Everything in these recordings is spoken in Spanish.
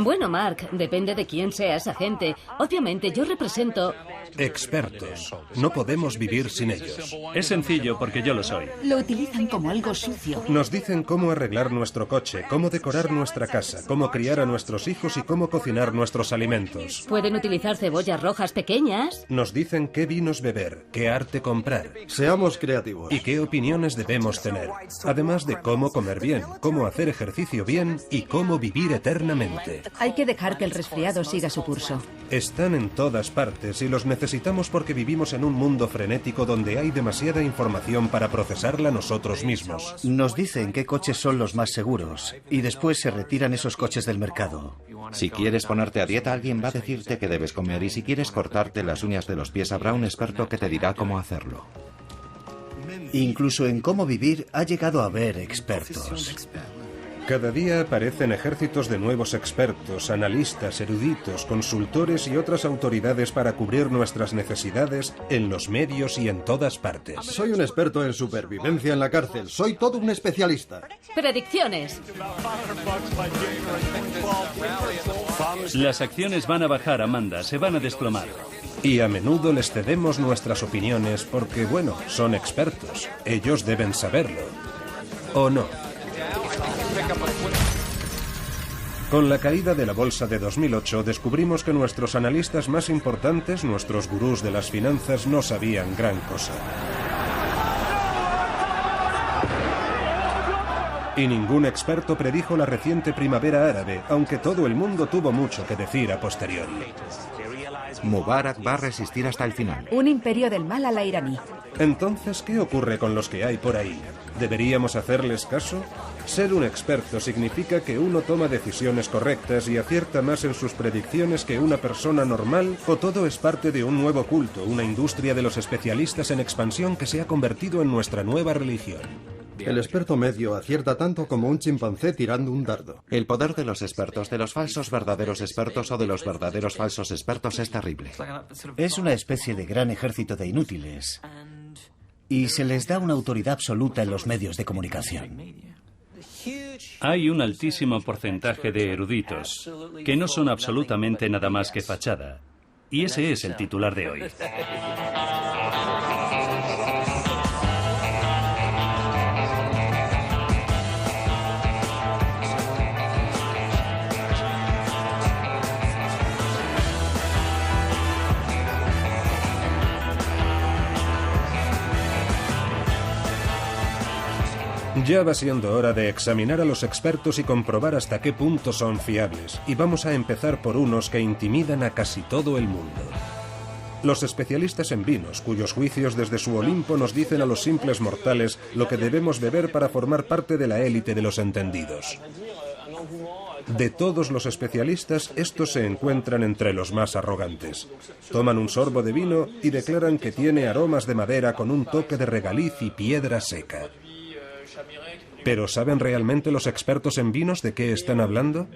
Bueno, Mark, depende de quién sea esa gente. Obviamente, yo represento... Expertos. No podemos vivir sin ellos. Es sencillo porque yo lo soy. Lo utilizan como algo sucio. Nos dicen cómo arreglar nuestro coche, cómo decorar nuestra casa, cómo criar a nuestros hijos y cómo cocinar nuestros alimentos. Pueden utilizar cebollas rojas pequeñas. Nos dicen qué vinos beber, qué arte comprar. Seamos creativos. Y qué opiniones debemos tener. Además de cómo comer bien, cómo hacer ejercicio bien y cómo vivir eternamente. Hay que dejar que el resfriado siga su curso. Están en todas partes y los necesitamos porque vivimos en un mundo frenético donde hay demasiada información para procesarla nosotros mismos. Nos dicen qué coches son los más seguros y después se retiran esos coches del mercado. Si quieres ponerte a dieta, alguien va a decirte qué debes comer, y si quieres cortarte las uñas de los pies, habrá un experto que te dirá cómo hacerlo. Incluso en cómo vivir ha llegado a haber expertos. Cada día aparecen ejércitos de nuevos expertos, analistas, eruditos, consultores y otras autoridades para cubrir nuestras necesidades en los medios y en todas partes. Soy un experto en supervivencia en la cárcel. Soy todo un especialista. Predicciones. Las acciones van a bajar, Amanda, se van a desplomar. Y a menudo les cedemos nuestras opiniones porque, bueno, son expertos. Ellos deben saberlo. ¿O no? Con la caída de la bolsa de 2008 descubrimos que nuestros analistas más importantes, nuestros gurús de las finanzas, no sabían gran cosa. Y ningún experto predijo la reciente primavera árabe, aunque todo el mundo tuvo mucho que decir a posteriori. Mubarak va a resistir hasta el final. Un imperio del mal a la iraní. Entonces, ¿qué ocurre con los que hay por ahí? ¿Deberíamos hacerles caso? Ser un experto significa que uno toma decisiones correctas y acierta más en sus predicciones que una persona normal, o todo es parte de un nuevo culto, una industria de los especialistas en expansión que se ha convertido en nuestra nueva religión. El experto medio acierta tanto como un chimpancé tirando un dardo. El poder de los expertos, de los falsos verdaderos expertos o de los verdaderos falsos expertos es terrible. Es una especie de gran ejército de inútiles. Y se les da una autoridad absoluta en los medios de comunicación. Hay un altísimo porcentaje de eruditos que no son absolutamente nada más que fachada. Y ese es el titular de hoy. Ya va siendo hora de examinar a los expertos y comprobar hasta qué punto son fiables. Y vamos a empezar por unos que intimidan a casi todo el mundo. Los especialistas en vinos, cuyos juicios desde su Olimpo nos dicen a los simples mortales lo que debemos beber para formar parte de la élite de los entendidos. De todos los especialistas, estos se encuentran entre los más arrogantes. Toman un sorbo de vino y declaran que tiene aromas de madera con un toque de regaliz y piedra seca. ¿Pero saben realmente los expertos en vinos de qué están hablando?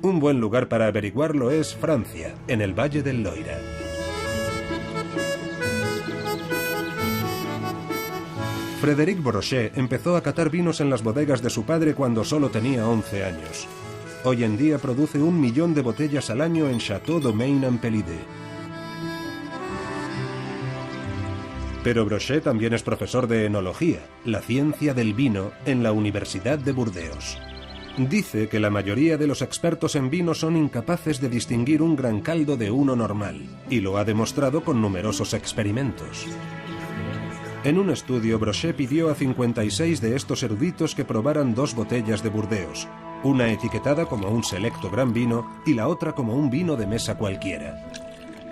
Un buen lugar para averiguarlo es Francia, en el Valle del Loira. Frédéric Brochet empezó a catar vinos en las bodegas de su padre cuando solo tenía 11 años. Hoy en día produce 1 millón de botellas al año en Château Domaine-en-Pelidé. Pero Brochet también es profesor de enología, la ciencia del vino, en la Universidad de Burdeos. Dice que la mayoría de los expertos en vino son incapaces de distinguir un gran caldo de uno normal, y lo ha demostrado con numerosos experimentos. En un estudio, Brochet pidió a 56 de estos eruditos que probaran 2 botellas de Burdeos, una etiquetada como un selecto gran vino y la otra como un vino de mesa cualquiera.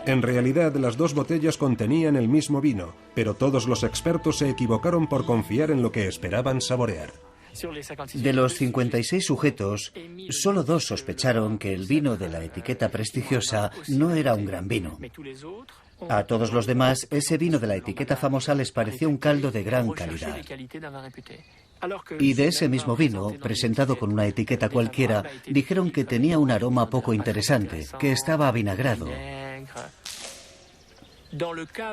En realidad, las 2 botellas contenían el mismo vino, pero todos los expertos se equivocaron por confiar en lo que esperaban saborear. De los 56 sujetos, solo 2 sospecharon que el vino de la etiqueta prestigiosa no era un gran vino. A todos los demás, ese vino de la etiqueta famosa les pareció un caldo de gran calidad. Y de ese mismo vino, presentado con una etiqueta cualquiera, dijeron que tenía un aroma poco interesante, que estaba avinagrado.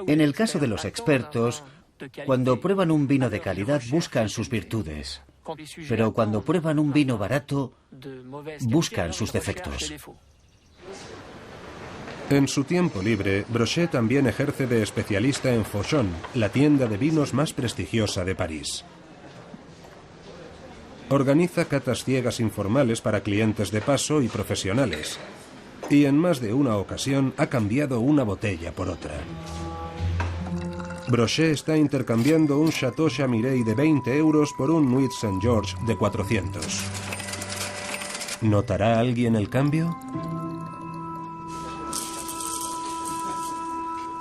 En el caso de los expertos, cuando prueban un vino de calidad buscan sus virtudes, pero cuando prueban un vino barato, buscan sus defectos. En su tiempo libre, Brochet también ejerce de especialista en Fauchon, la tienda de vinos más prestigiosa de París. Organiza catas ciegas informales para clientes de paso y profesionales. Y en más de una ocasión ha cambiado una botella por otra. Brochet está intercambiando un Chateau Chamiret de 20 euros por un Nuit Saint-Georges de 400. ¿Notará alguien el cambio?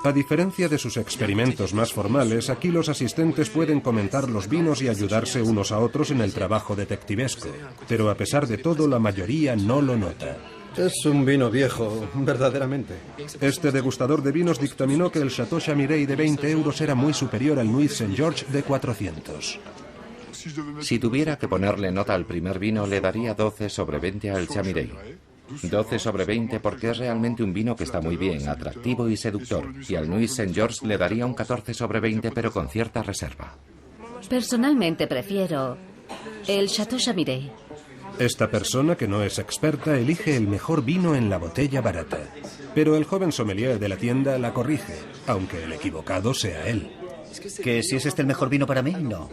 A diferencia de sus experimentos más formales, aquí los asistentes pueden comentar los vinos y ayudarse unos a otros en el trabajo detectivesco. Pero a pesar de todo, la mayoría no lo nota. Es un vino viejo, verdaderamente. Este degustador de vinos dictaminó que el Chateau Chamiret de 20 euros era muy superior al Nuit Saint-Georges de 400. Si tuviera que ponerle nota al primer vino, le daría 12 sobre 20 al Chamiret. 12 sobre 20 porque es realmente un vino que está muy bien, atractivo y seductor. Y al Nuit Saint-Georges le daría un 14 sobre 20, pero con cierta reserva. Personalmente prefiero el Chateau Chamiret. Esta persona, que no es experta, elige el mejor vino en la botella barata. Pero el joven sommelier de la tienda la corrige, aunque el equivocado sea él. ¿Que si es este el mejor vino para mí? No.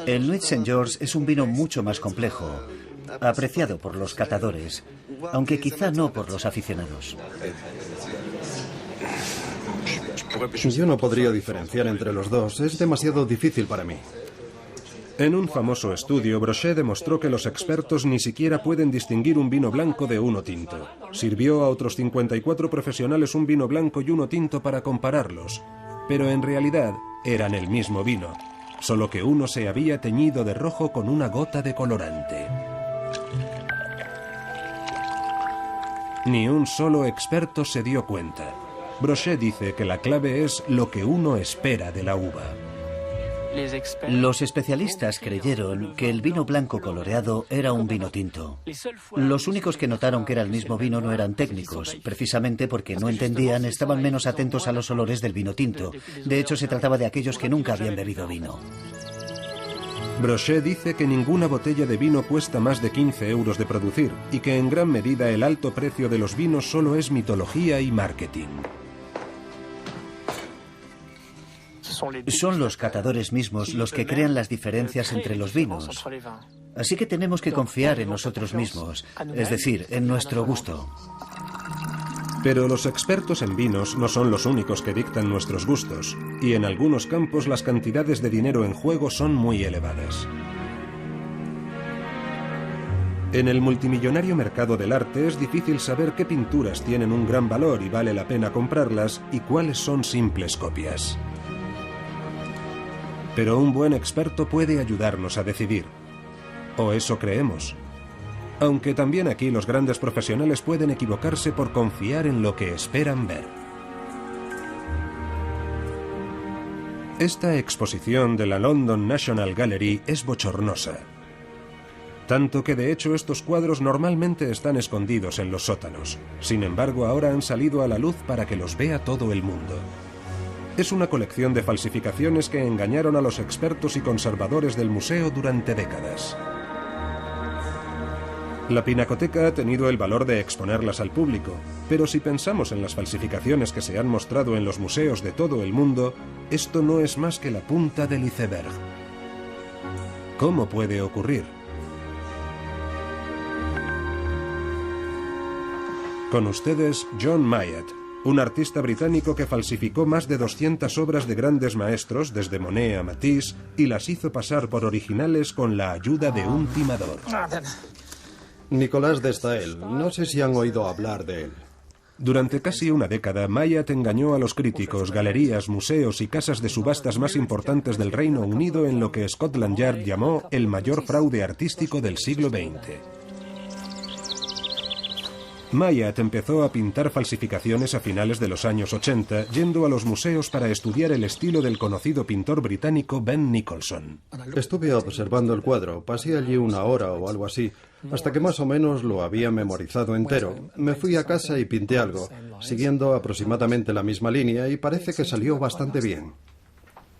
El Nuit Saint-Georges es un vino mucho más complejo, apreciado por los catadores, aunque quizá no por los aficionados. Yo no podría diferenciar entre los dos, es demasiado difícil para mí. En un famoso estudio, Brochet demostró que los expertos ni siquiera pueden distinguir un vino blanco de uno tinto. Sirvió a otros 54 profesionales un vino blanco y uno tinto para compararlos, pero en realidad eran el mismo vino, solo que uno se había teñido de rojo con una gota de colorante. Ni un solo experto se dio cuenta. Brochet dice que la clave es lo que uno espera de la uva. Los especialistas creyeron que el vino blanco coloreado era un vino tinto. Los únicos que notaron que era el mismo vino no eran técnicos, precisamente porque no entendían, estaban menos atentos a los olores del vino tinto. De hecho, se trataba de aquellos que nunca habían bebido vino. Brochet dice que ninguna botella de vino cuesta más de 15 euros de producir y que en gran medida el alto precio de los vinos solo es mitología y marketing. Son los catadores mismos los que crean las diferencias entre los vinos. Así que tenemos que confiar en nosotros mismos, es decir, en nuestro gusto. Pero los expertos en vinos no son los únicos que dictan nuestros gustos, y en algunos campos las cantidades de dinero en juego son muy elevadas. En el multimillonario mercado del arte es difícil saber qué pinturas tienen un gran valor y vale la pena comprarlas y cuáles son simples copias. Pero un buen experto puede ayudarnos a decidir. O eso creemos. Aunque también aquí los grandes profesionales pueden equivocarse por confiar en lo que esperan ver. Esta exposición de la London National Gallery es bochornosa. Tanto que de hecho estos cuadros normalmente están escondidos en los sótanos. Sin embargo, ahora han salido a la luz para que los vea todo el mundo. Es una colección de falsificaciones que engañaron a los expertos y conservadores del museo durante décadas. La Pinacoteca ha tenido el valor de exponerlas al público, pero si pensamos en las falsificaciones que se han mostrado en los museos de todo el mundo, esto no es más que la punta del iceberg. ¿Cómo puede ocurrir? Con ustedes, John Mayat, un artista británico que falsificó más de 200 obras de grandes maestros, desde Monet a Matisse, y las hizo pasar por originales con la ayuda de un timador. Nicolas de Staël, no sé si han oído hablar de él. Durante casi una década, Mayat engañó a los críticos, galerías, museos y casas de subastas más importantes del Reino Unido en lo que Scotland Yard llamó el mayor fraude artístico del siglo XX. Mayat empezó a pintar falsificaciones a finales de los años 80, yendo a los museos para estudiar el estilo del conocido pintor británico Ben Nicholson. Estuve observando el cuadro, pasé allí una hora o algo así, hasta que más o menos lo había memorizado entero. Me fui a casa y pinté algo, siguiendo aproximadamente la misma línea, y parece que salió bastante bien.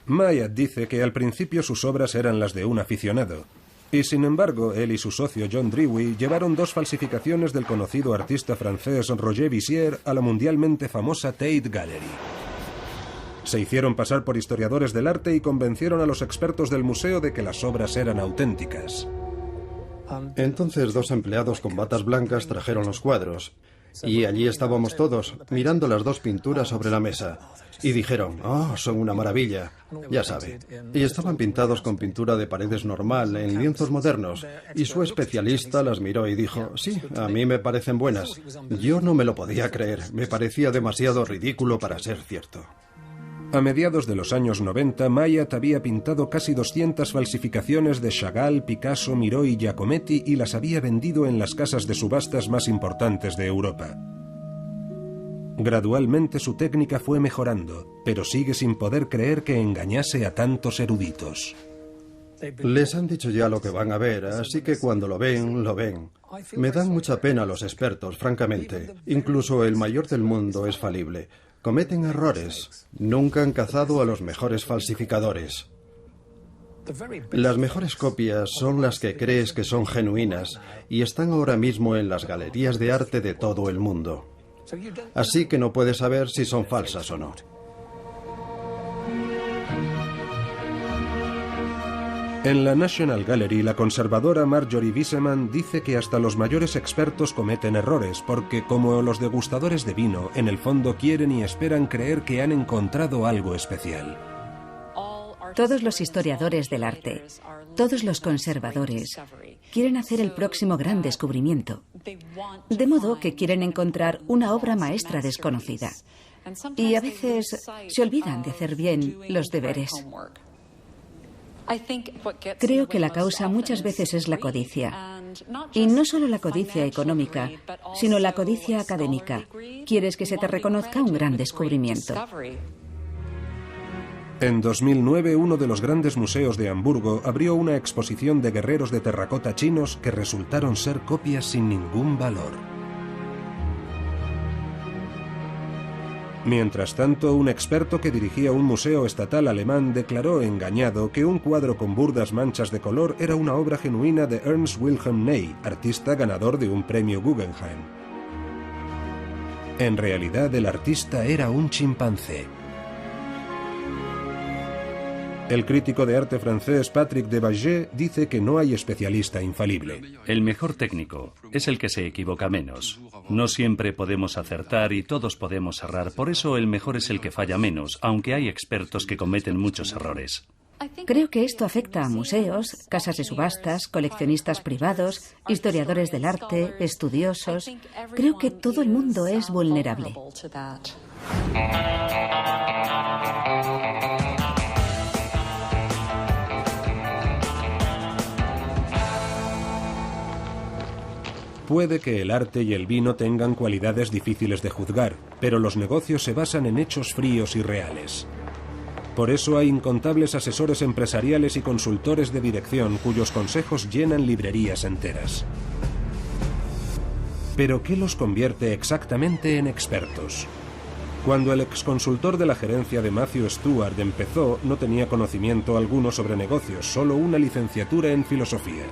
Mayat dice que al principio sus obras eran las de un aficionado, y sin embargo él y su socio John Dewey llevaron 2 falsificaciones del conocido artista francés Roger Vissier a la mundialmente famosa Tate Gallery. Se hicieron pasar por historiadores del arte y convencieron a los expertos del museo de que las obras eran auténticas. Entonces 2 empleados con batas blancas trajeron los cuadros, y allí estábamos todos, mirando las 2 pinturas sobre la mesa. Y dijeron, «Oh, son una maravilla», ya sabe. Y estaban pintados con pintura de paredes normal, en lienzos modernos. Y su especialista las miró y dijo, «Sí, a mí me parecen buenas». Yo no me lo podía creer, me parecía demasiado ridículo para ser cierto. A mediados de los años 90, Mayat había pintado casi 200 falsificaciones de Chagall, Picasso, Miró y Giacometti y las había vendido en las casas de subastas más importantes de Europa. Gradualmente su técnica fue mejorando, pero sigue sin poder creer que engañase a tantos eruditos. Les han dicho ya lo que van a ver, así que cuando lo ven, lo ven. Me dan mucha pena los expertos, francamente. Incluso el mayor del mundo es falible. Cometen errores. Nunca han cazado a los mejores falsificadores. Las mejores copias son las que crees que son genuinas y están ahora mismo en las galerías de arte de todo el mundo. Así que no puedes saber si son falsas o no. En la National Gallery, la conservadora Marjorie Wiseman dice que hasta los mayores expertos cometen errores porque, como los degustadores de vino, en el fondo quieren y esperan creer que han encontrado algo especial. Todos los historiadores del arte, todos los conservadores, quieren hacer el próximo gran descubrimiento. De modo que quieren encontrar una obra maestra desconocida. Y a veces se olvidan de hacer bien los deberes. Creo que la causa muchas veces es la codicia. Y no solo la codicia económica, sino la codicia académica. Quieres que se te reconozca un gran descubrimiento. En 2009, uno de los grandes museos de Hamburgo abrió una exposición de guerreros de terracota chinos que resultaron ser copias sin ningún valor. Mientras tanto, un experto que dirigía un museo estatal alemán declaró engañado que un cuadro con burdas manchas de color era una obra genuina de Ernst Wilhelm Ney, artista ganador de un premio Guggenheim. En realidad, el artista era un chimpancé. El crítico de arte francés Patrick Debaget dice que no hay especialista infalible. El mejor técnico es el que se equivoca menos. No siempre podemos acertar y todos podemos errar, por eso el mejor es el que falla menos, aunque hay expertos que cometen muchos errores. Creo que esto afecta a museos, casas de subastas, coleccionistas privados, historiadores del arte, estudiosos. Creo que todo el mundo es vulnerable. Puede que el arte y el vino tengan cualidades difíciles de juzgar, pero los negocios se basan en hechos fríos y reales. Por eso hay incontables asesores empresariales y consultores de dirección cuyos consejos llenan librerías enteras. ¿Pero qué los convierte exactamente en expertos? Cuando el exconsultor de la gerencia de Matthew Stewart empezó, no tenía conocimiento alguno sobre negocios, solo una licenciatura en filosofía.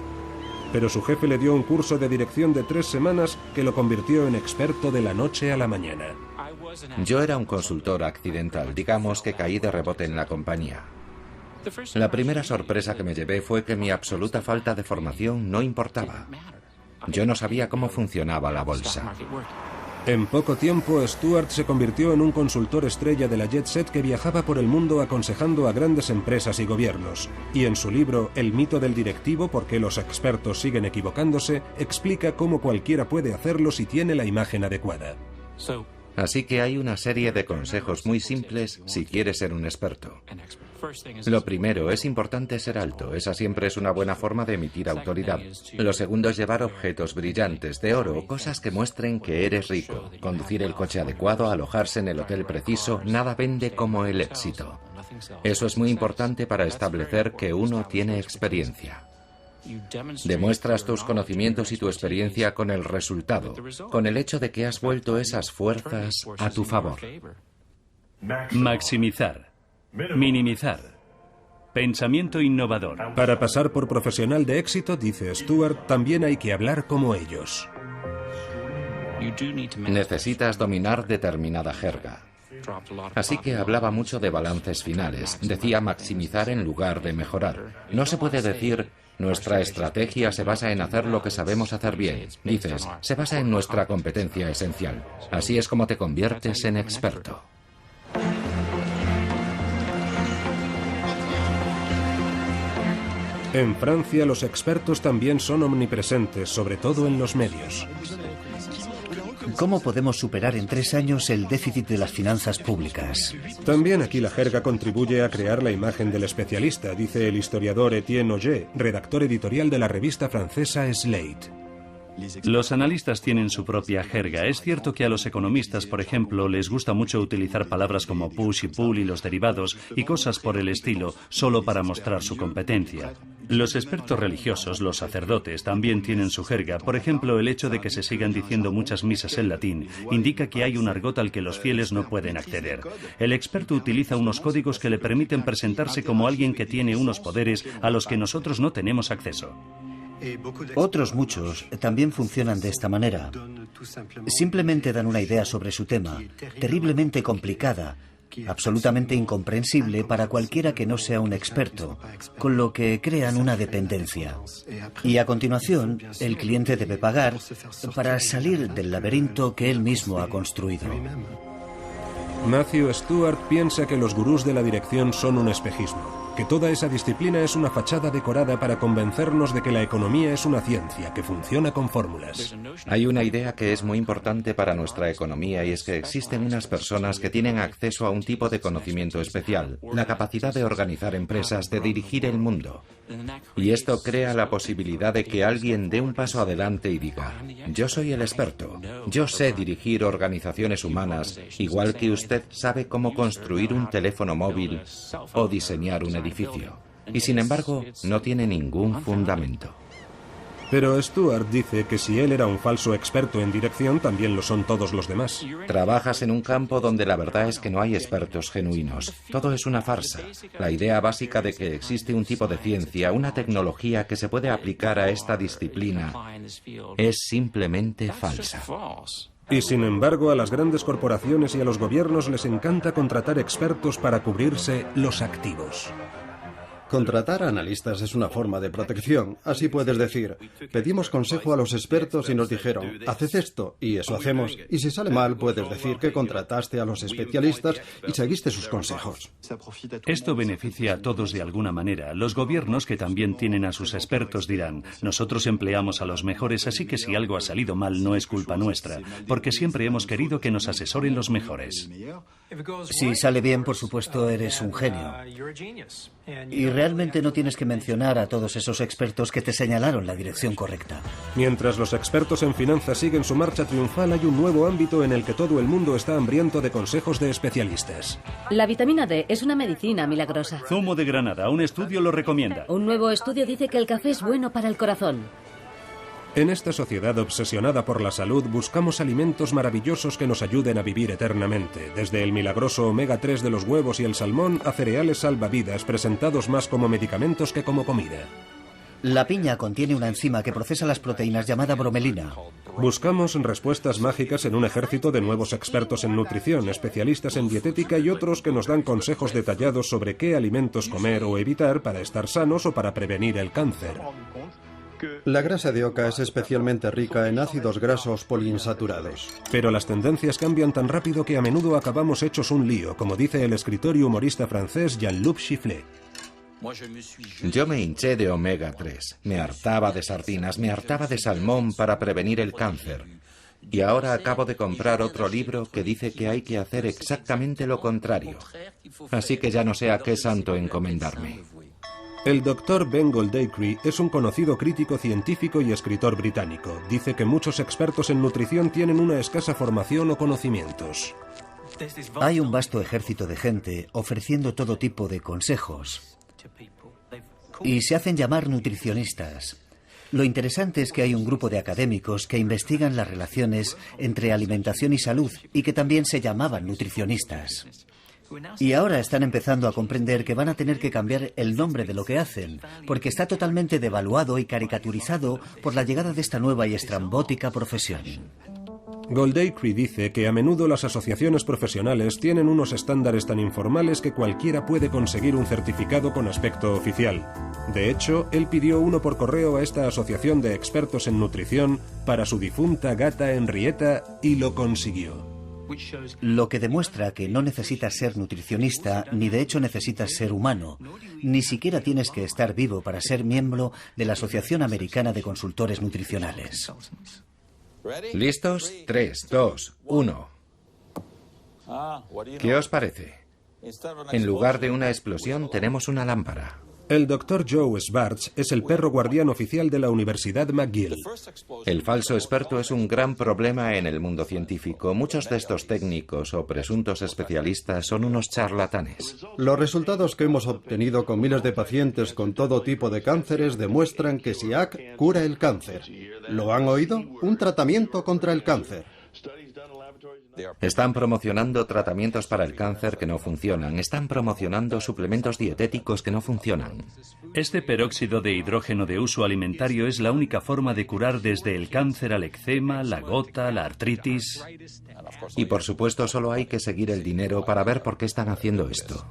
Pero su jefe le dio un curso de dirección de 3 semanas que lo convirtió en experto de la noche a la mañana. Yo era un consultor accidental, digamos que caí de rebote en la compañía. La primera sorpresa que me llevé fue que mi absoluta falta de formación no importaba. Yo no sabía cómo funcionaba la bolsa. En poco tiempo, Stewart se convirtió en un consultor estrella de la Jet Set que viajaba por el mundo aconsejando a grandes empresas y gobiernos. Y en su libro El mito del directivo, por qué los expertos siguen equivocándose, explica cómo cualquiera puede hacerlo si tiene la imagen adecuada. Así que hay una serie de consejos muy simples si quieres ser un experto. Lo primero, es importante ser alto. Esa siempre es una buena forma de emitir autoridad. Lo segundo es llevar objetos brillantes, de oro, cosas que muestren que eres rico. Conducir el coche adecuado, alojarse en el hotel preciso, nada vende como el éxito. Eso es muy importante para establecer que uno tiene experiencia. Demuestras tus conocimientos y tu experiencia con el resultado, con el hecho de que has vuelto esas fuerzas a tu favor. Maximizar. Minimizar. Pensamiento innovador. Para pasar por profesional de éxito, dice Stuart, también hay que hablar como ellos. Necesitas dominar determinada jerga. Así que hablaba mucho de balances finales. Decía maximizar en lugar de mejorar. No se puede decir, nuestra estrategia se basa en hacer lo que sabemos hacer bien. Dices, se basa en nuestra competencia esencial. Así es como te conviertes en experto. En Francia, los expertos también son omnipresentes, sobre todo en los medios. ¿Cómo podemos superar en 3 años el déficit de las finanzas públicas? También aquí la jerga contribuye a crear la imagen del especialista, dice el historiador Etienne Auger, redactor editorial de la revista francesa Slate. Los analistas tienen su propia jerga. Es cierto que a los economistas, por ejemplo, les gusta mucho utilizar palabras como push y pull y los derivados y cosas por el estilo, solo para mostrar su competencia. Los expertos religiosos, los sacerdotes, también tienen su jerga. Por ejemplo, el hecho de que se sigan diciendo muchas misas en latín indica que hay un argot al que los fieles no pueden acceder. El experto utiliza unos códigos que le permiten presentarse como alguien que tiene unos poderes a los que nosotros no tenemos acceso. Otros muchos también funcionan de esta manera. Simplemente dan una idea sobre su tema, terriblemente complicada, absolutamente incomprensible para cualquiera que no sea un experto, con lo que crean una dependencia. Y a continuación, el cliente debe pagar para salir del laberinto que él mismo ha construido. Matthew Stuart piensa que los gurús de la dirección son un espejismo, que toda esa disciplina es una fachada decorada para convencernos de que la economía es una ciencia que funciona con fórmulas. Hay una idea que es muy importante para nuestra economía y es que existen unas personas que tienen acceso a un tipo de conocimiento especial, la capacidad de organizar empresas, de dirigir el mundo. Y esto crea la posibilidad de que alguien dé un paso adelante y diga, yo soy el experto, yo sé dirigir organizaciones humanas, igual que usted sabe cómo construir un teléfono móvil o diseñar un edificio. Y sin embargo, no tiene ningún fundamento. Pero Stuart dice que si él era un falso experto en dirección, también lo son todos los demás. Trabajas en un campo donde la verdad es que no hay expertos genuinos. Todo es una farsa. La idea básica de que existe un tipo de ciencia, una tecnología que se puede aplicar a esta disciplina, es simplemente falsa. Y sin embargo, a las grandes corporaciones y a los gobiernos les encanta contratar expertos para cubrirse los activos. Contratar a analistas es una forma de protección. Así puedes decir, pedimos consejo a los expertos y nos dijeron, haced esto, y eso hacemos. Y si sale mal, puedes decir que contrataste a los especialistas y seguiste sus consejos. Esto beneficia a todos de alguna manera. Los gobiernos, que también tienen a sus expertos, dirán, nosotros empleamos a los mejores, así que si algo ha salido mal no es culpa nuestra, porque siempre hemos querido que nos asesoren los mejores. Si sale bien, por supuesto, eres un genio. Y realmente no tienes que mencionar a todos esos expertos que te señalaron la dirección correcta. Mientras los expertos en finanzas siguen su marcha triunfal, hay un nuevo ámbito en el que todo el mundo está hambriento de consejos de especialistas. La vitamina D es una medicina milagrosa. Zumo de granada, un estudio lo recomienda. Un nuevo estudio dice que el café es bueno para el corazón. En esta sociedad obsesionada por la salud buscamos alimentos maravillosos que nos ayuden a vivir eternamente, desde el milagroso omega 3 de los huevos y el salmón a cereales salvavidas presentados más como medicamentos que como comida. La piña contiene una enzima que procesa las proteínas llamada bromelina. Buscamos respuestas mágicas en un ejército de nuevos expertos en nutrición, especialistas en dietética y otros que nos dan consejos detallados sobre qué alimentos comer o evitar para estar sanos o para prevenir el cáncer. La grasa de oca es especialmente rica en ácidos grasos poliinsaturados. Pero las tendencias cambian tan rápido que a menudo acabamos hechos un lío, como dice el escritor y humorista francés Jean-Luc Chifflet. Yo me hinché de omega 3, me hartaba de sardinas, me hartaba de salmón para prevenir el cáncer. Y ahora acabo de comprar otro libro que dice que hay que hacer exactamente lo contrario. Así que ya no sé a qué santo encomendarme. El Dr. Ben Goldacre es un conocido crítico científico y escritor británico. Dice que muchos expertos en nutrición tienen una escasa formación o conocimientos. Hay un vasto ejército de gente ofreciendo todo tipo de consejos y se hacen llamar nutricionistas. Lo interesante es que hay un grupo de académicos que investigan las relaciones entre alimentación y salud y que también se llamaban nutricionistas. Y ahora están empezando a comprender que van a tener que cambiar el nombre de lo que hacen, porque está totalmente devaluado y caricaturizado por la llegada de esta nueva y estrambótica profesión. Goldacre dice que a menudo las asociaciones profesionales tienen unos estándares tan informales que cualquiera puede conseguir un certificado con aspecto oficial. De hecho, él pidió uno por correo a esta asociación de expertos en nutrición para su difunta gata Henrietta y lo consiguió. Lo que demuestra que no necesitas ser nutricionista, ni de hecho necesitas ser humano. Ni siquiera tienes que estar vivo para ser miembro de la Asociación Americana de Consultores Nutricionales. ¿Listos? 3, 2, 1. ¿Qué os parece? En lugar de una explosión tenemos una lámpara. El Dr. Joe Schwartz es el perro guardián oficial de la Universidad McGill. El falso experto es un gran problema en el mundo científico. Muchos de estos técnicos o presuntos especialistas son unos charlatanes. Los resultados que hemos obtenido con miles de pacientes con todo tipo de cánceres demuestran que SIAC cura el cáncer. ¿Lo han oído? Un tratamiento contra el cáncer. Están promocionando tratamientos para el cáncer que no funcionan. Están promocionando suplementos dietéticos que no funcionan. Este peróxido de hidrógeno de uso alimentario es la única forma de curar desde el cáncer al eczema, la gota, la artritis. Y por supuesto solo hay que seguir el dinero para ver por qué están haciendo esto.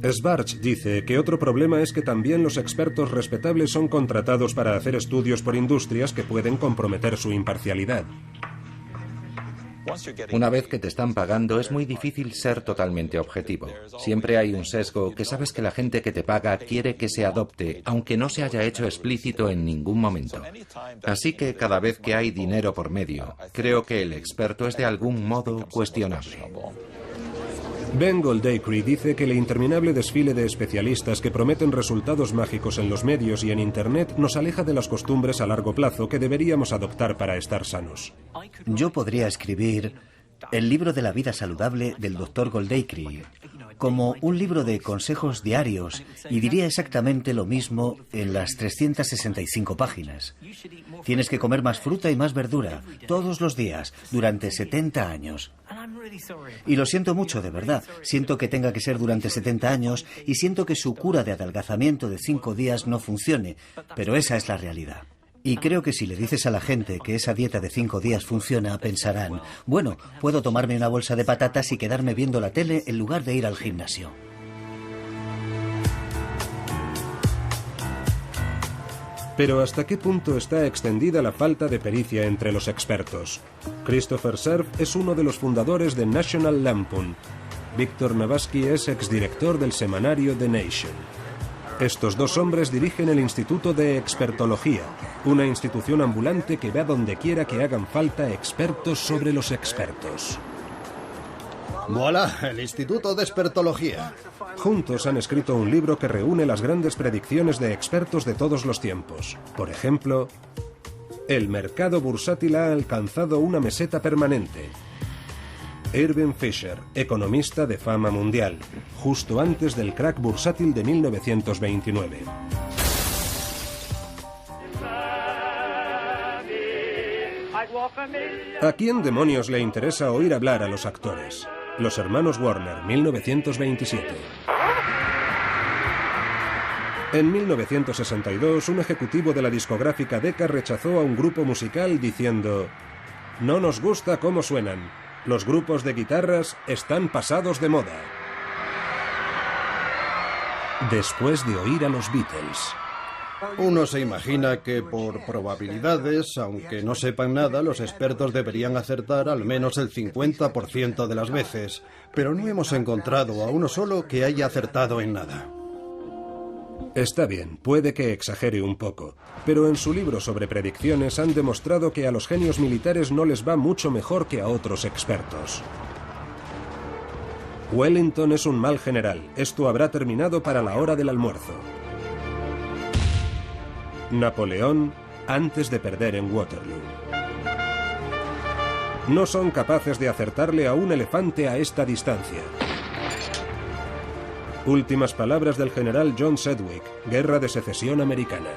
Schwartz dice que otro problema es que también los expertos respetables son contratados para hacer estudios por industrias que pueden comprometer su imparcialidad. Una vez que te están pagando es muy difícil ser totalmente objetivo. Siempre hay un sesgo que sabes que la gente que te paga quiere que se adopte, aunque no se haya hecho explícito en ningún momento. Así que cada vez que hay dinero por medio, creo que el experto es de algún modo cuestionable. Ben Goldacre dice que el interminable desfile de especialistas que prometen resultados mágicos en los medios y en Internet nos aleja de las costumbres a largo plazo que deberíamos adoptar para estar sanos. Yo podría escribir el libro de la vida saludable del Dr. Goldacre como un libro de consejos diarios y diría exactamente lo mismo en las 365 páginas. Tienes que comer más fruta y más verdura todos los días durante 70 años. Y lo siento mucho, de verdad. Siento que tenga que ser durante 70 años y siento que su cura de adelgazamiento de 5 días no funcione, pero esa es la realidad. Y creo que si le dices a la gente que esa dieta de 5 días funciona, pensarán, bueno, puedo tomarme una bolsa de patatas y quedarme viendo la tele en lugar de ir al gimnasio. Pero ¿hasta qué punto está extendida la falta de pericia entre los expertos? Christopher Cerf es uno de los fundadores de National Lampoon. Víctor Navasky es exdirector del semanario The Nation. Estos dos hombres dirigen el Instituto de Expertología, una institución ambulante que va donde quiera que hagan falta expertos sobre los expertos. ¡Voilà! El Instituto de Expertología. Juntos han escrito un libro que reúne las grandes predicciones de expertos de todos los tiempos. Por ejemplo, el mercado bursátil ha alcanzado una meseta permanente. Irving Fisher, economista de fama mundial, justo antes del crack bursátil de 1929. ¿A quién demonios le interesa oír hablar a los actores? Los hermanos Warner, 1927. En 1962, un ejecutivo de la discográfica Decca rechazó a un grupo musical diciendo: «No nos gusta cómo suenan. Los grupos de guitarras están pasados de moda». Después de oír a los Beatles. Uno se imagina que por probabilidades, aunque no sepan nada, los expertos deberían acertar al menos el 50% de las veces, pero no hemos encontrado a uno solo que haya acertado en nada. Está bien, puede que exagere un poco, pero en su libro sobre predicciones han demostrado que a los genios militares no les va mucho mejor que a otros expertos. Wellington es un mal general. Esto habrá terminado para la hora del almuerzo. Napoleón antes de perder en Waterloo. No son capaces de acertarle a un elefante a esta distancia. Últimas palabras del general John Sedgwick, Guerra de Secesión Americana.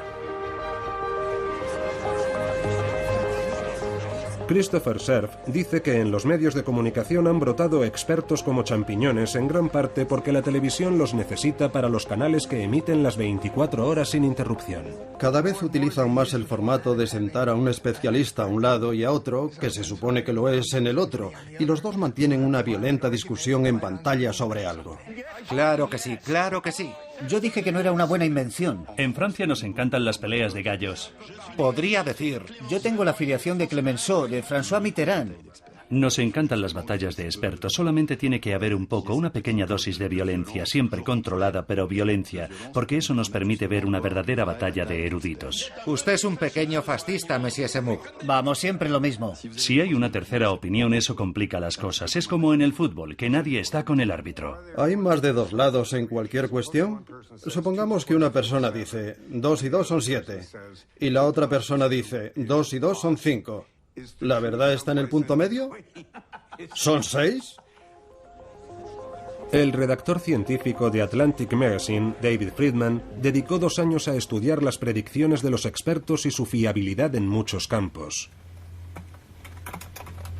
Christopher Cerf dice que en los medios de comunicación han brotado expertos como champiñones en gran parte porque la televisión los necesita para los canales que emiten las 24 horas sin interrupción. Cada vez utilizan más el formato de sentar a un especialista a un lado y a otro, que se supone que lo es en el otro, y los dos mantienen una violenta discusión en pantalla sobre algo. Claro que sí, claro que sí. Yo dije que no era una buena invención. En Francia nos encantan las peleas de gallos. Podría decir... Yo tengo la afiliación de Clemenceau, de François Mitterrand. Nos encantan las batallas de expertos. Solamente tiene que haber un poco, una pequeña dosis de violencia, siempre controlada, pero violencia, porque eso nos permite ver una verdadera batalla de eruditos. Usted es un pequeño fascista, Monsieur Semouk. Vamos, siempre lo mismo. Si hay una tercera opinión, eso complica las cosas. Es como en el fútbol, que nadie está con el árbitro. ¿Hay más de dos lados en cualquier cuestión? Supongamos que una persona dice 2 y 2 son 7 y la otra persona dice 2 y 2 son 5. ¿La verdad está en el punto medio? ¿Son 6? El redactor científico de Atlantic Magazine, David Friedman, dedicó 2 años a estudiar las predicciones de los expertos y su fiabilidad en muchos campos.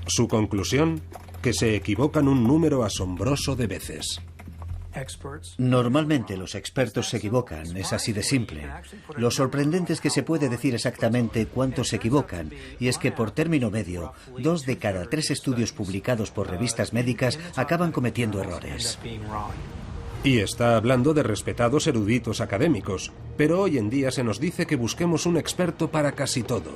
Su conclusión, que se equivocan un número asombroso de veces. Normalmente los expertos se equivocan, es así de simple. Lo sorprendente es que se puede decir exactamente cuántos se equivocan, y es que por término medio, 2 de cada 3 estudios publicados por revistas médicas acaban cometiendo errores. Y está hablando de respetados eruditos académicos, pero hoy en día se nos dice que busquemos un experto para casi todo.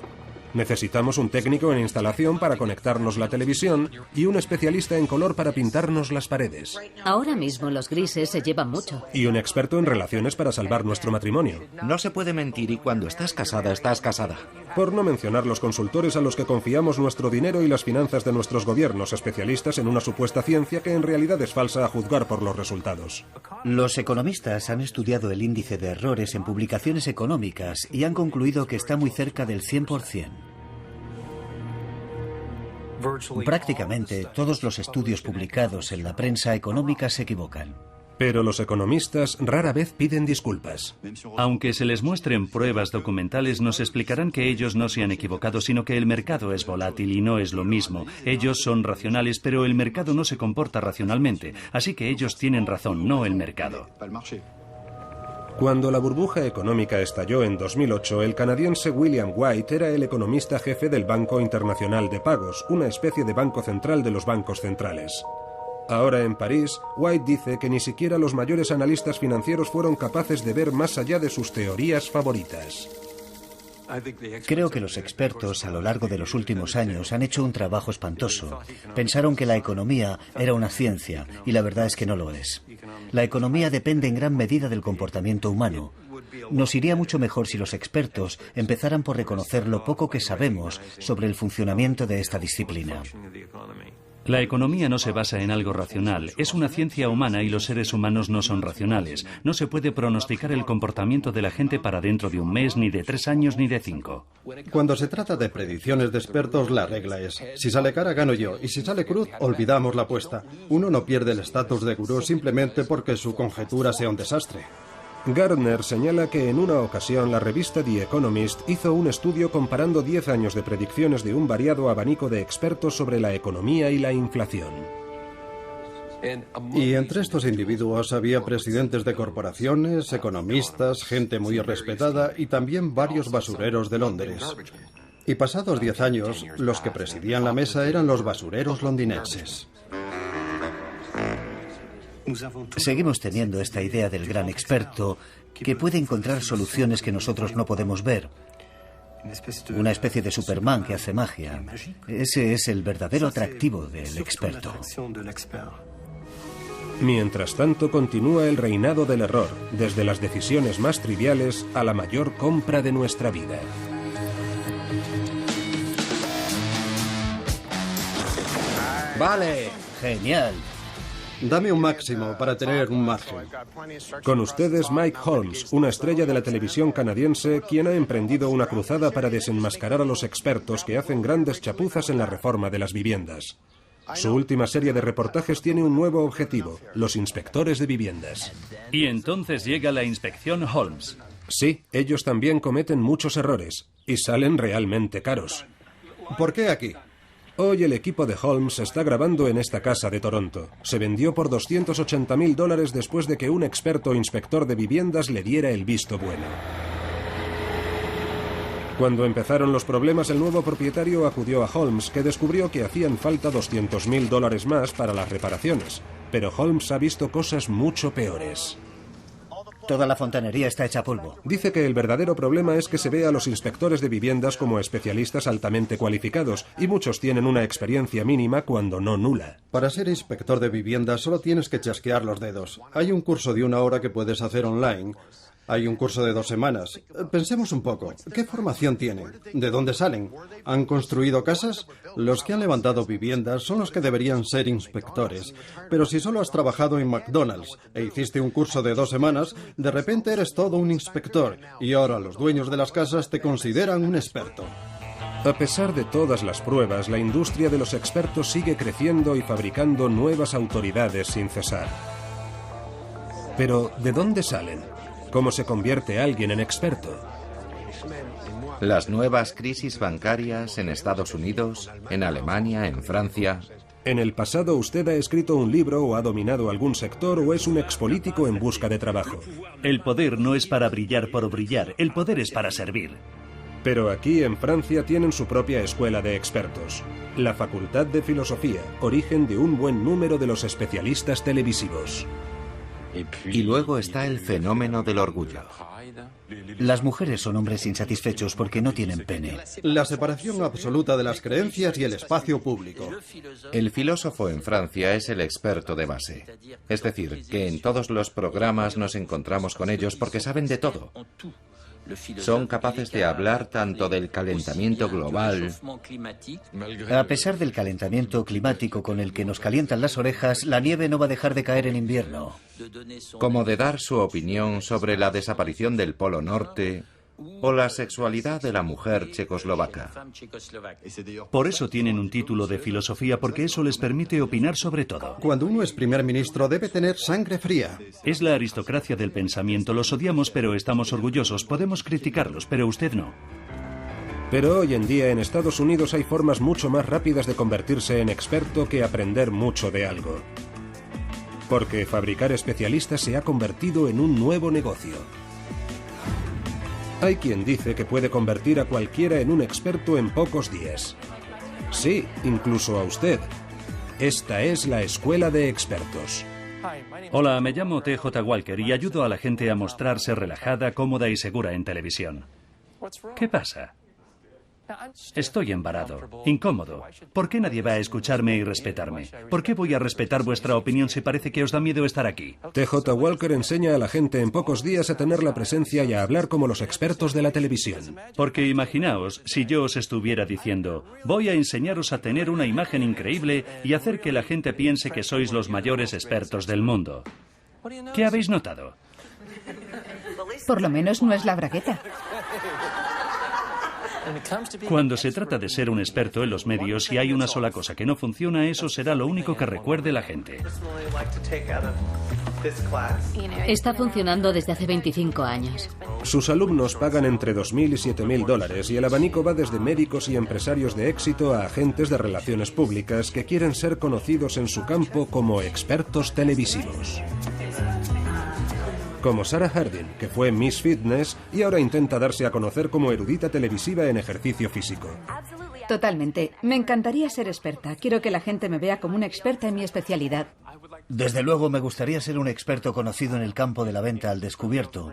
Necesitamos un técnico en instalación para conectarnos la televisión y un especialista en color para pintarnos las paredes. Ahora mismo los grises se llevan mucho. Y un experto en relaciones para salvar nuestro matrimonio. No se puede mentir y cuando estás casada, estás casada. Por no mencionar los consultores a los que confiamos nuestro dinero y las finanzas de nuestros gobiernos, especialistas en una supuesta ciencia que en realidad es falsa a juzgar por los resultados. Los economistas han estudiado el índice de errores en publicaciones económicas y han concluido que está muy cerca del 100%. Prácticamente todos los estudios publicados en la prensa económica se equivocan. Pero los economistas rara vez piden disculpas. Aunque se les muestren pruebas documentales, nos explicarán que ellos no se han equivocado, sino que el mercado es volátil y no es lo mismo. Ellos son racionales, pero el mercado no se comporta racionalmente. Así que ellos tienen razón, no el mercado. Cuando la burbuja económica estalló en 2008, el canadiense William White era el economista jefe del Banco Internacional de Pagos, una especie de banco central de los bancos centrales. Ahora en París, White dice que ni siquiera los mayores analistas financieros fueron capaces de ver más allá de sus teorías favoritas. Creo que los expertos a lo largo de los últimos años han hecho un trabajo espantoso. Pensaron que la economía era una ciencia y la verdad es que no lo es. La economía depende en gran medida del comportamiento humano. Nos iría mucho mejor si los expertos empezaran por reconocer lo poco que sabemos sobre el funcionamiento de esta disciplina. La economía no se basa en algo racional, es una ciencia humana y los seres humanos no son racionales. No se puede pronosticar el comportamiento de la gente para dentro de un mes, ni de 3 años, ni de 5. Cuando se trata de predicciones de expertos, la regla es: si sale cara, gano yo, y si sale cruz, olvidamos la apuesta. Uno no pierde el estatus de gurú simplemente porque su conjetura sea un desastre. Gardner señala que en una ocasión la revista The Economist hizo un estudio comparando 10 años de predicciones de un variado abanico de expertos sobre la economía y la inflación. Y entre estos individuos había presidentes de corporaciones, economistas, gente muy respetada y también varios basureros de Londres. Y pasados 10 años, los que presidían la mesa eran los basureros londinenses. Seguimos teniendo esta idea del gran experto que puede encontrar soluciones que nosotros no podemos ver. Una especie de Superman que hace magia. Ese es el verdadero atractivo del experto. Mientras tanto, continúa el reinado del error, desde las decisiones más triviales a la mayor compra de nuestra vida. Vale, genial. Dame un máximo para tener un margen. Con ustedes Mike Holmes, una estrella de la televisión canadiense, quien ha emprendido una cruzada para desenmascarar a los expertos que hacen grandes chapuzas en la reforma de las viviendas. Su última serie de reportajes tiene un nuevo objetivo: los inspectores de viviendas. Y entonces llega la inspección Holmes. Sí, ellos también cometen muchos errores y salen realmente caros. ¿Por qué aquí? Hoy el equipo de Holmes está grabando en esta casa de Toronto. Se vendió por $280.000 después de que un experto inspector de viviendas le diera el visto bueno. Cuando empezaron los problemas, el nuevo propietario acudió a Holmes, que descubrió que hacían falta $200.000 más para las reparaciones. Pero Holmes ha visto cosas mucho peores. Toda la fontanería está hecha polvo. Dice que el verdadero problema es que se ve a los inspectores de viviendas como especialistas altamente cualificados, y muchos tienen una experiencia mínima cuando no nula. Para ser inspector de viviendas solo tienes que chasquear los dedos. Hay un curso de 1 hora que puedes hacer online. Hay un curso de 2 semanas. Pensemos un poco. ¿Qué formación tienen? ¿De dónde salen? ¿Han construido casas? Los que han levantado viviendas son los que deberían ser inspectores. Pero si solo has trabajado en McDonald's e hiciste un curso de 2 semanas, de repente eres todo un inspector y ahora los dueños de las casas te consideran un experto. A pesar de todas las pruebas, la industria de los expertos sigue creciendo y fabricando nuevas autoridades sin cesar. Pero, ¿de dónde salen? ¿Cómo se convierte alguien en experto? Las nuevas crisis bancarias en Estados Unidos, en Alemania, en Francia. En el pasado usted ha escrito un libro o ha dominado algún sector o es un expolítico en busca de trabajo. El poder no es para brillar por brillar, el poder es para servir. Pero aquí en Francia tienen su propia escuela de expertos, la Facultad de Filosofía, origen de un buen número de los especialistas televisivos. Y luego está el fenómeno del orgullo. Las mujeres son hombres insatisfechos porque no tienen pene. La separación absoluta de las creencias y el espacio público. El filósofo en Francia es el experto de base. Es decir, que en todos los programas nos encontramos con ellos porque saben de todo. Son capaces de hablar tanto del calentamiento global. A pesar del calentamiento climático con el que nos calientan las orejas, la nieve no va a dejar de caer en invierno. Como de dar su opinión sobre la desaparición del Polo Norte o la sexualidad de la mujer checoslovaca. Por eso tienen un título de filosofía, porque eso les permite opinar sobre todo. Cuando uno es primer ministro debe tener sangre fría. Es la aristocracia del pensamiento. Los odiamos, pero estamos orgullosos. Podemos criticarlos, pero usted no. Pero hoy en día en Estados Unidos hay formas mucho más rápidas de convertirse en experto que aprender mucho de algo. Porque fabricar especialistas se ha convertido en un nuevo negocio. Hay quien dice que puede convertir a cualquiera en un experto en pocos días. Sí, incluso a usted. Esta es la Escuela de Expertos. Hola, me llamo T.J. Walker y ayudo a la gente a mostrarse relajada, cómoda y segura en televisión. ¿Qué pasa? Estoy embarado, incómodo. ¿Por qué nadie va a escucharme y respetarme? ¿Por qué voy a respetar vuestra opinión si parece que os da miedo estar aquí? T.J. Walker enseña a la gente en pocos días a tener la presencia y a hablar como los expertos de la televisión. Porque imaginaos si yo os estuviera diciendo, voy a enseñaros a tener una imagen increíble y hacer que la gente piense que sois los mayores expertos del mundo. ¿Qué habéis notado? Por lo menos no es la bragueta. Cuando se trata de ser un experto en los medios, si hay una sola cosa que no funciona, eso será lo único que recuerde la gente. Está funcionando desde hace 25 años. Sus alumnos pagan entre $2.000 y $7.000 y el abanico va desde médicos y empresarios de éxito a agentes de relaciones públicas que quieren ser conocidos en su campo como expertos televisivos. Como Sarah Harding, que fue Miss Fitness y ahora intenta darse a conocer como erudita televisiva en ejercicio físico. Totalmente. Me encantaría ser experta. Quiero que la gente me vea como una experta en mi especialidad. Desde luego me gustaría ser un experto conocido en el campo de la venta al descubierto.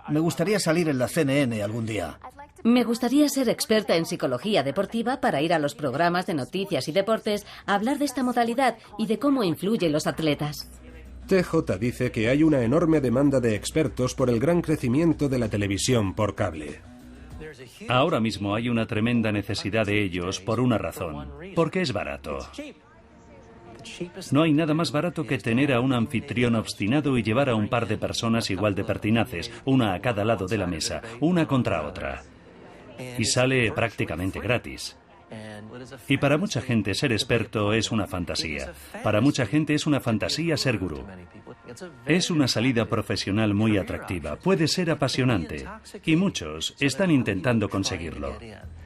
Me gustaría salir en la CNN algún día. Me gustaría ser experta en psicología deportiva para ir a los programas de noticias y deportes a hablar de esta modalidad y de cómo influyen los atletas. TJ dice que hay una enorme demanda de expertos por el gran crecimiento de la televisión por cable. Ahora mismo hay una tremenda necesidad de ellos por una razón, porque es barato. No hay nada más barato que tener a un anfitrión obstinado y llevar a un par de personas igual de pertinaces, una a cada lado de la mesa, una contra otra. Y sale prácticamente gratis. Y para mucha gente ser experto es una fantasía. Para mucha gente es una fantasía ser gurú. Es una salida profesional muy atractiva, puede ser apasionante, y muchos están intentando conseguirlo.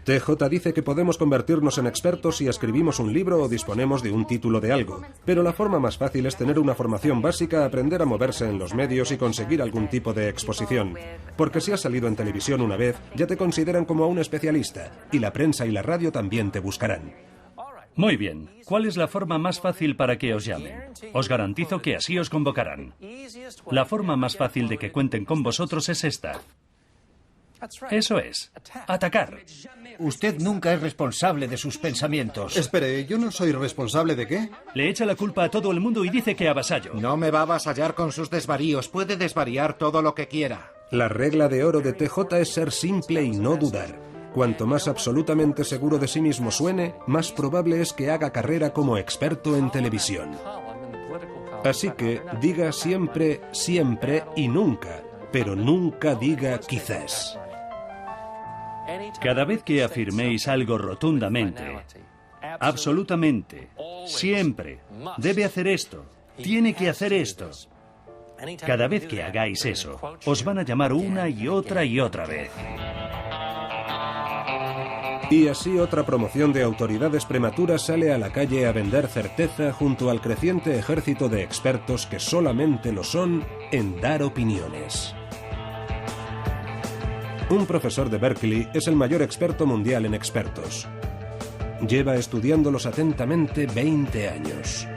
TJ dice que podemos convertirnos en expertos si escribimos un libro o disponemos de un título de algo, pero la forma más fácil es tener una formación básica, aprender a moverse en los medios y conseguir algún tipo de exposición. Porque si has salido en televisión una vez, ya te consideran como un especialista, y la prensa y la radio también te buscarán. Muy bien, ¿cuál es la forma más fácil para que os llamen? Os garantizo que así os convocarán. La forma más fácil de que cuenten con vosotros es esta. Eso es, atacar. Usted nunca es responsable de sus pensamientos. Espere, ¿yo no soy responsable de qué? Le echa la culpa a todo el mundo y dice que avasallo. No me va a avasallar con sus desvaríos. Puede desvariar todo lo que quiera. La regla de oro de TJ es ser simple y no dudar. Cuanto más absolutamente seguro de sí mismo suene, más probable es que haga carrera como experto en televisión. Así que diga siempre, siempre y nunca, pero nunca diga quizás. Cada vez que afirméis algo rotundamente, absolutamente, siempre, debe hacer esto, tiene que hacer esto. Cada vez que hagáis eso, os van a llamar una y otra vez. Y así otra promoción de autoridades prematuras sale a la calle a vender certeza junto al creciente ejército de expertos que solamente lo son en dar opiniones. Un profesor de Berkeley es el mayor experto mundial en expertos. Lleva estudiándolos atentamente 20 años.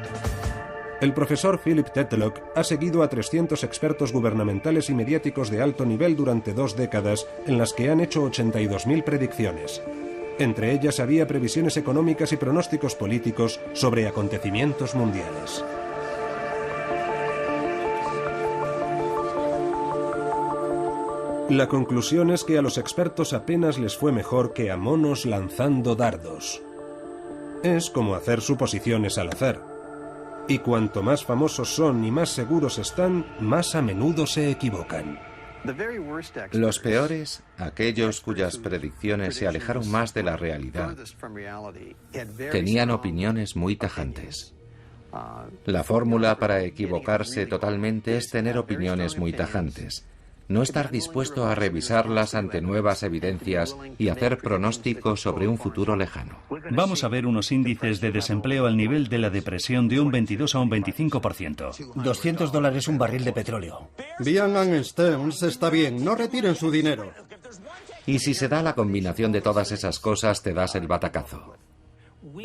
El profesor Philip Tetlock ha seguido a 300 expertos gubernamentales y mediáticos de alto nivel durante 2 décadas, en las que han hecho 82.000 predicciones. Entre ellas había previsiones económicas y pronósticos políticos sobre acontecimientos mundiales. La conclusión es que a los expertos apenas les fue mejor que a monos lanzando dardos. Es como hacer suposiciones al azar. Y cuanto más famosos son y más seguros están, más a menudo se equivocan. Los peores, aquellos cuyas predicciones se alejaron más de la realidad, tenían opiniones muy tajantes. La fórmula para equivocarse totalmente es tener opiniones muy tajantes. No estar dispuesto a revisarlas ante nuevas evidencias y hacer pronósticos sobre un futuro lejano. Vamos a ver unos índices de desempleo al nivel de la depresión de un 22 a un 25%. $200 un barril de petróleo. Bien, Stearns, está bien, no retiren su dinero. Y si se da la combinación de todas esas cosas, te das el batacazo.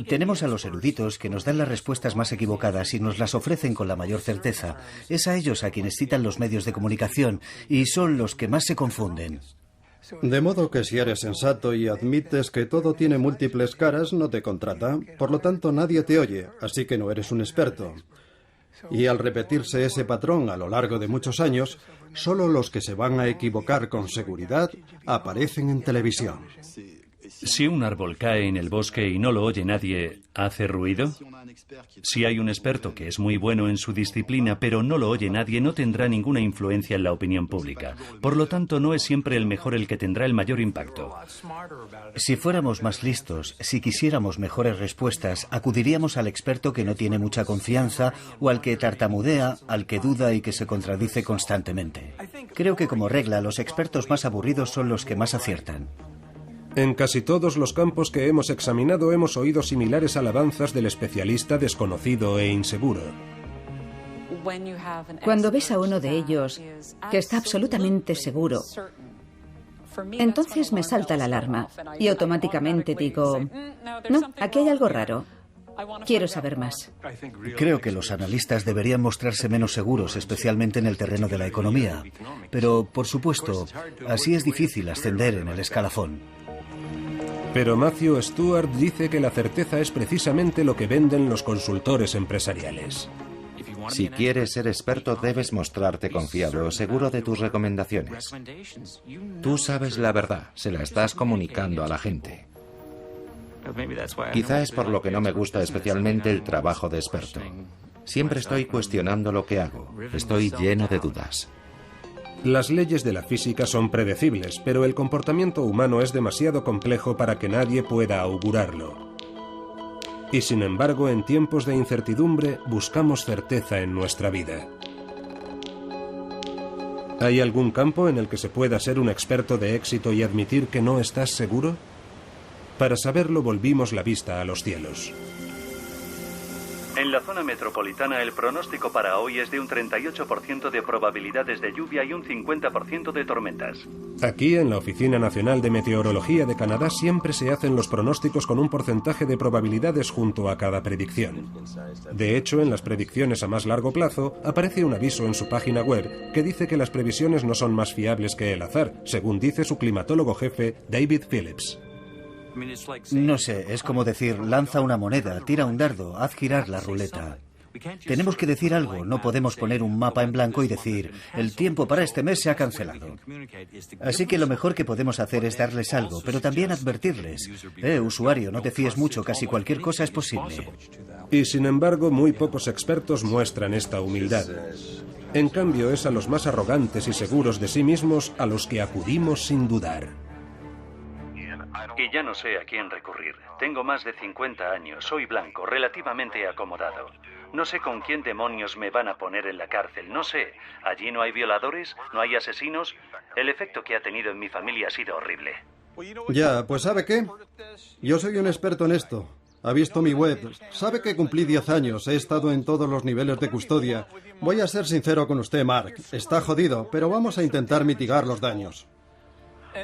Tenemos a los eruditos que nos dan las respuestas más equivocadas y nos las ofrecen con la mayor certeza. Es a ellos a quienes citan los medios de comunicación y son los que más se confunden. De modo que si eres sensato y admites que todo tiene múltiples caras, no te contrata. Por lo tanto, nadie te oye, así que no eres un experto. Y al repetirse ese patrón a lo largo de muchos años, solo los que se van a equivocar con seguridad aparecen en televisión. Si un árbol cae en el bosque y no lo oye nadie, ¿hace ruido? Si hay un experto que es muy bueno en su disciplina, pero no lo oye nadie, no tendrá ninguna influencia en la opinión pública. Por lo tanto, no es siempre el mejor el que tendrá el mayor impacto. Si fuéramos más listos, si quisiéramos mejores respuestas, acudiríamos al experto que no tiene mucha confianza o al que tartamudea, al que duda y que se contradice constantemente. Creo que como regla, los expertos más aburridos son los que más aciertan. En casi todos los campos que hemos examinado hemos oído similares alabanzas del especialista desconocido e inseguro. Cuando ves a uno de ellos que está absolutamente seguro, entonces me salta la alarma y automáticamente digo, no, aquí hay algo raro. Quiero saber más. Creo que los analistas deberían mostrarse menos seguros, especialmente en el terreno de la economía. Pero, por supuesto, así es difícil ascender en el escalafón. Pero Matthew Stewart dice que la certeza es precisamente lo que venden los consultores empresariales. Si quieres ser experto, debes mostrarte confiado, seguro de tus recomendaciones. Tú sabes la verdad, se la estás comunicando a la gente. Quizá es por lo que no me gusta especialmente el trabajo de experto. Siempre estoy cuestionando lo que hago. Estoy lleno de dudas. Las leyes de la física son predecibles, pero el comportamiento humano es demasiado complejo para que nadie pueda augurarlo. Y sin embargo, en tiempos de incertidumbre, buscamos certeza en nuestra vida. ¿Hay algún campo en el que se pueda ser un experto de éxito y admitir que no estás seguro? Para saberlo, volvimos la vista a los cielos. En la zona metropolitana, el pronóstico para hoy es de un 38% de probabilidades de lluvia y un 50% de tormentas. Aquí, en la Oficina Nacional de Meteorología de Canadá, siempre se hacen los pronósticos con un porcentaje de probabilidades junto a cada predicción. De hecho, en las predicciones a más largo plazo, aparece un aviso en su página web que dice que las previsiones no son más fiables que el azar, según dice su climatólogo jefe, David Phillips. No sé, es como decir, lanza una moneda, tira un dardo, haz girar la ruleta. Tenemos que decir algo, no podemos poner un mapa en blanco y decir, el tiempo para este mes se ha cancelado. Así que lo mejor que podemos hacer es darles algo, pero también advertirles. Usuario, no te fíes mucho, casi cualquier cosa es posible. Y sin embargo, muy pocos expertos muestran esta humildad. En cambio, es a los más arrogantes y seguros de sí mismos a los que acudimos sin dudar. Y ya no sé a quién recurrir. Tengo más de 50 años, soy blanco, relativamente acomodado. No sé con quién demonios me van a poner en la cárcel, no sé. Allí no hay violadores, no hay asesinos. El efecto que ha tenido en mi familia ha sido horrible. Ya, pues ¿sabe qué? Yo soy un experto en esto. Ha visto mi web. Sabe que cumplí 10 años. He estado en todos los niveles de custodia. Voy a ser sincero con usted, Mark. Está jodido, pero vamos a intentar mitigar los daños.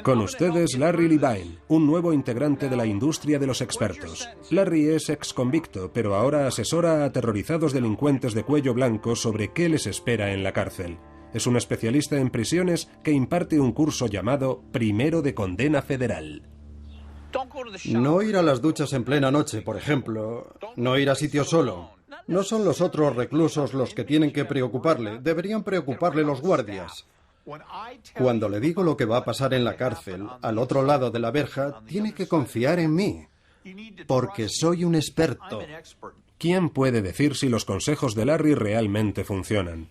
Con ustedes, Larry Levine, un nuevo integrante de la industria de los expertos. Larry es ex convicto, pero ahora asesora a aterrorizados delincuentes de cuello blanco sobre qué les espera en la cárcel. Es un especialista en prisiones que imparte un curso llamado Primero de Condena Federal. No ir a las duchas en plena noche, por ejemplo. No ir a sitio solo. No son los otros reclusos los que tienen que preocuparle. Deberían preocuparle los guardias. Cuando le digo lo que va a pasar en la cárcel, al otro lado de la verja, tiene que confiar en mí, porque soy un experto. ¿Quién puede decir si los consejos de Larry realmente funcionan?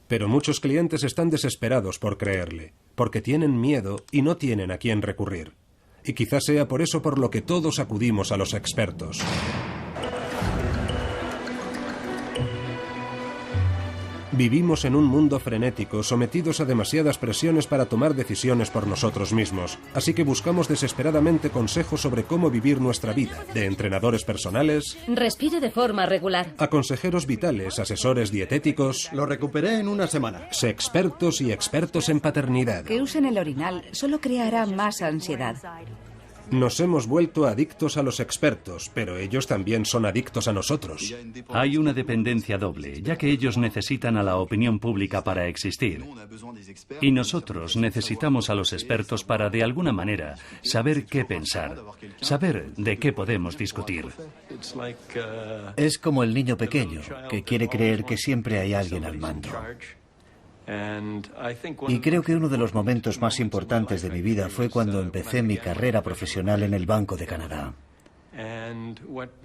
Pero muchos clientes están desesperados por creerle, porque tienen miedo y no tienen a quién recurrir. Y quizás sea por eso por lo que todos acudimos a los expertos. Vivimos en un mundo frenético, sometidos a demasiadas presiones para tomar decisiones por nosotros mismos. Así que buscamos desesperadamente consejos sobre cómo vivir nuestra vida, de entrenadores personales... Respire de forma regular. A consejeros vitales, asesores dietéticos... Lo recuperé en una semana. Sexpertos y expertos en paternidad. Que usen el orinal solo creará más ansiedad. Nos hemos vuelto adictos a los expertos, pero ellos también son adictos a nosotros. Hay una dependencia doble, ya que ellos necesitan a la opinión pública para existir. Y nosotros necesitamos a los expertos para, de alguna manera, saber qué pensar, saber de qué podemos discutir. Es como el niño pequeño, que quiere creer que siempre hay alguien al mando. Y creo que uno de los momentos más importantes de mi vida fue cuando empecé mi carrera profesional en el Banco de Canadá.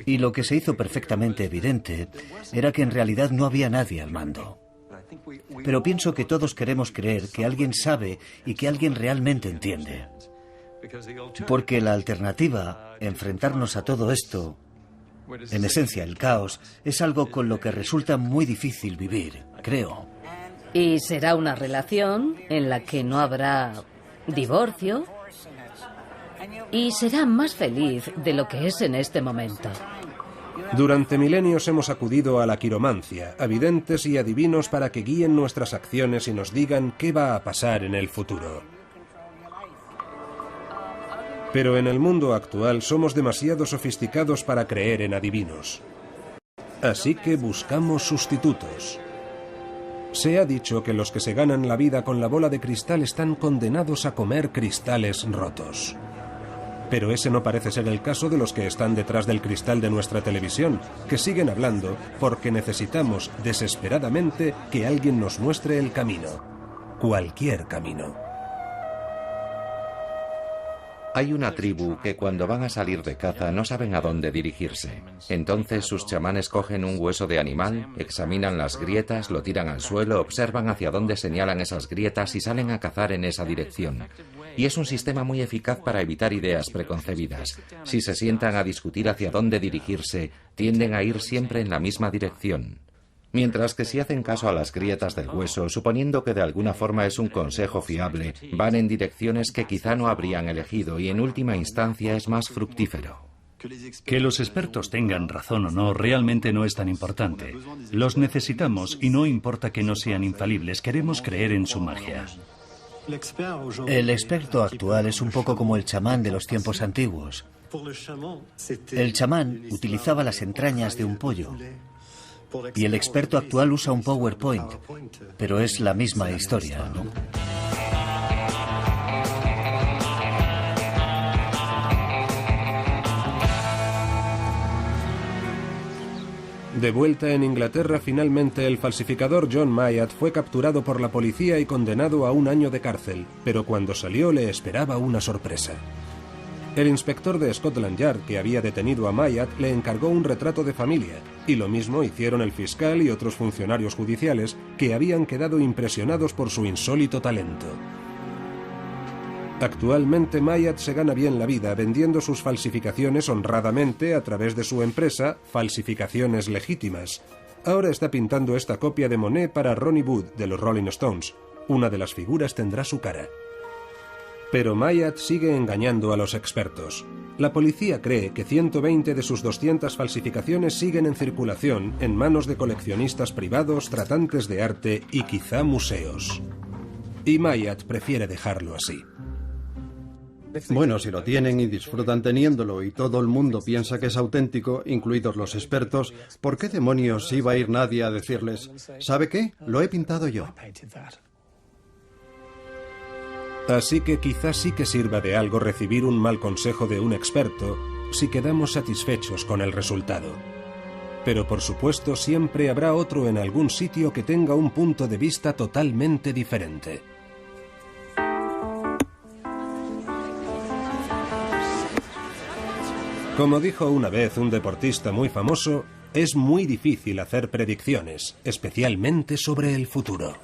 Y lo que se hizo perfectamente evidente era que en realidad no había nadie al mando. Pero pienso que todos queremos creer que alguien sabe y que alguien realmente entiende. Porque la alternativa, enfrentarnos a todo esto, en esencia el caos, es algo con lo que resulta muy difícil vivir, creo. Y será una relación en la que no habrá divorcio y será más feliz de lo que es en este momento. Durante milenios hemos acudido a la quiromancia, a videntes y adivinos para que guíen nuestras acciones y nos digan qué va a pasar en el futuro. Pero en el mundo actual somos demasiado sofisticados para creer en adivinos. Así que buscamos sustitutos. Se ha dicho que los que se ganan la vida con la bola de cristal están condenados a comer cristales rotos. Pero ese no parece ser el caso de los que están detrás del cristal de nuestra televisión, que siguen hablando porque necesitamos desesperadamente que alguien nos muestre el camino. Cualquier camino. Hay una tribu que cuando van a salir de caza no saben a dónde dirigirse. Entonces sus chamanes cogen un hueso de animal, examinan las grietas, lo tiran al suelo, observan hacia dónde señalan esas grietas y salen a cazar en esa dirección. Y es un sistema muy eficaz para evitar ideas preconcebidas. Si se sientan a discutir hacia dónde dirigirse, tienden a ir siempre en la misma dirección. Mientras que si hacen caso a las grietas del hueso, suponiendo que de alguna forma es un consejo fiable, van en direcciones que quizá no habrían elegido y en última instancia es más fructífero. Que los expertos tengan razón o no realmente no es tan importante. Los necesitamos y no importa que no sean infalibles, queremos creer en su magia. El experto actual es un poco como el chamán de los tiempos antiguos. El chamán utilizaba las entrañas de un pollo. Y el experto actual usa un PowerPoint, pero es la misma historia, ¿no? De vuelta en Inglaterra, finalmente el falsificador John Myatt fue capturado por la policía y condenado a 1 año de cárcel, pero cuando salió le esperaba una sorpresa. El inspector de Scotland Yard, que había detenido a Myatt, le encargó un retrato de familia, y lo mismo hicieron el fiscal y otros funcionarios judiciales que habían quedado impresionados por su insólito talento. Actualmente Myatt se gana bien la vida vendiendo sus falsificaciones honradamente a través de su empresa Falsificaciones Legítimas. Ahora está pintando esta copia de Monet para Ronnie Wood de los Rolling Stones. Una de las figuras tendrá su cara. Pero Myatt sigue engañando a los expertos. La policía cree que 120 de sus 200 falsificaciones siguen en circulación en manos de coleccionistas privados, tratantes de arte y quizá museos. Y Myatt prefiere dejarlo así. Bueno, si lo tienen y disfrutan teniéndolo y todo el mundo piensa que es auténtico, incluidos los expertos, ¿por qué demonios iba a ir nadie a decirles, ¿sabe qué? Lo he pintado yo? Así que quizás sí que sirva de algo recibir un mal consejo de un experto si quedamos satisfechos con el resultado. Pero por supuesto siempre habrá otro en algún sitio que tenga un punto de vista totalmente diferente. Como dijo una vez un deportista muy famoso, es muy difícil hacer predicciones, especialmente sobre el futuro.